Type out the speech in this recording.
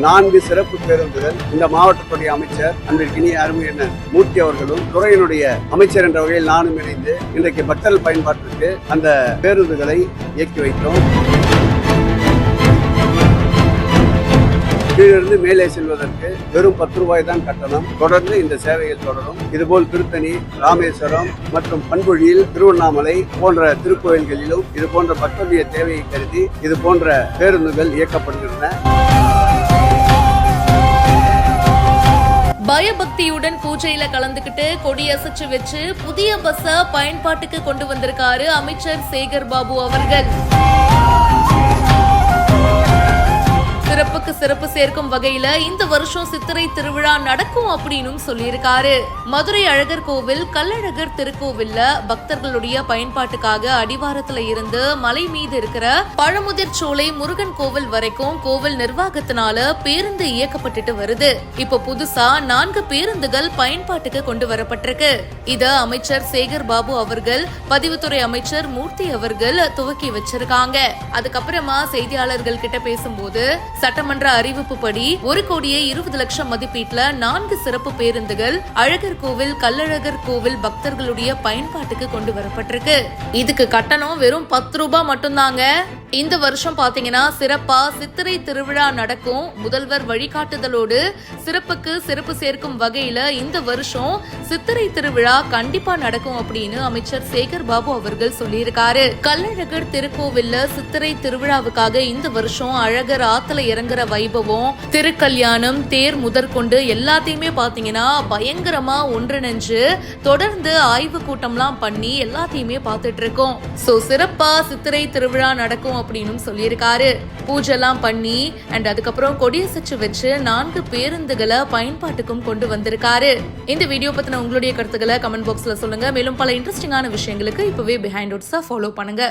4 சிறப்பு பேருந்துகள் இந்த மாவட்டத்துடைய அமைச்சர் அன்பிற்கினிய அருமையான மூர்த்தி அவர்களும் துறையினுடைய அமைச்சர் என்ற வகையில் நானும் இணைந்து இன்றைக்கு பக்தர்கள் பயன்பாட்டிற்கு அந்த பேருந்துகளை இயக்கி வைத்தோம். கீழிருந்து மேலே செல்வதற்கு வெறும் 10 ரூபாய் தான் கட்டணம். தொடர்ந்து இந்த சேவைகள் தொடரும். இதுபோல் திருத்தணி, ராமேஸ்வரம் மற்றும் பண்பொழியில், திருவண்ணாமலை போன்ற திருக்கோயில்களிலும் இது போன்ற பக்தருடைய தேவையை கருதி இது போன்ற பேருந்துகள் இயக்கப்படுகின்றன. பயபக்தியுடன் பூஜையில கலந்துகிட்டு கொடியசைச்சு வச்சு புதிய பஸ்ஸ பயன்பாட்டுக்கு கொண்டு வந்திருக்காரு அமைச்சர் சேகர் பாபு அவர்கள். சிறப்புக்கு சிறப்பு சேர்க்கும் வகையில இந்த வருஷம் சித்திரை திருவிழா நடக்கும் அப்படின்னு சொல்லியிருக்காரு. மதுரை அழகர் கோவில், கள்ளழகர் திருக்கோவில்ல பக்தர்களுடைய பயன்பாட்டுக்காக அடிவாரத்துல இருந்து மலை மீது இருக்கிற பழமுதிர் சோலை முருகன் கோவில் வரைக்கும் கோவில் நிர்வாகத்தினால பேருந்து இயக்கப்பட்டுட்டு வருது. இப்ப புதுசா 4 பேருந்துகள் பயன்பாட்டுக்கு கொண்டு வரப்பட்டிருக்கு. இத அமைச்சர் சேகர் பாபு அவர்கள், பதிவுத்துறை அமைச்சர் மூர்த்தி அவர்கள் துவக்கி வச்சிருக்காங்க. அதுக்கப்புறமா செய்தியாளர்கள் கிட்ட பேசும்போது சட்டமன்ற அறிவிப்புப்படி 1,20,00,000 மதிப்பீட்டுல 4 சிறப்பு பேருந்துகள் அழகர் கோவில், கள்ளழகர் கோவில் பக்தர்களுடைய பயன்பாட்டுக்கு கொண்டு வரப்பட்டிருக்கு. இதுக்கு கட்டணம் வெறும் 10 ரூபாய் மட்டும்தாங்க. இந்த வருஷம் பாத்தீங்கன்னா சிறப்பா சித்திரை திருவிழா நடக்கும். முதல்வர் வழிகாட்டுதலோடு சிறப்புக்கு சிறப்பு சேர்க்கும் வகையில இந்த வருஷம் சித்திரை திருவிழா கண்டிப்பா நடக்கும் அப்படின்னு அமைச்சர் சேகர் பாபு அவர்கள் சொல்லியிருக்காரு. கள்ளழகர் திருக்கோவில்ல சித்திரை திருவிழாவுக்காக இந்த வருஷம் அழகர் ஆத்துல இறங்குற வைபவம், திருக்கல்யாணம், தேர் முதற்கொண்டு எல்லாத்தையுமே பாத்தீங்கன்னா பயங்கரமா ஒன்றிணைஞ்சு தொடர்ந்து ஆய்வு கூட்டம்லாம் பண்ணி எல்லாத்தையுமே பார்த்துட்டு இருக்கோம். சோ சிறப்பா சித்திரை திருவிழா நடக்கும் அப்படின்னு சொல்லியிருக்காரு. பூஜைலாம் பண்ணி அண்ட் அதுக்கப்புறம் கொடியசைச்சு வச்சு 4 பேருந்துகளை பயன்பாட்டுக்கும் கொண்டு வந்திருக்காரு. இந்த வீடியோ பத்தின உங்களுடைய கருத்துக்களை கமெண்ட் பாக்ஸ்ல சொல்லுங்க. மேலும் பல இன்ட்ரெஸ்டிங்கான விஷயங்களுக்கு இப்பவே பிஹைண்ட் ஃபாலோ பண்ணுங்க.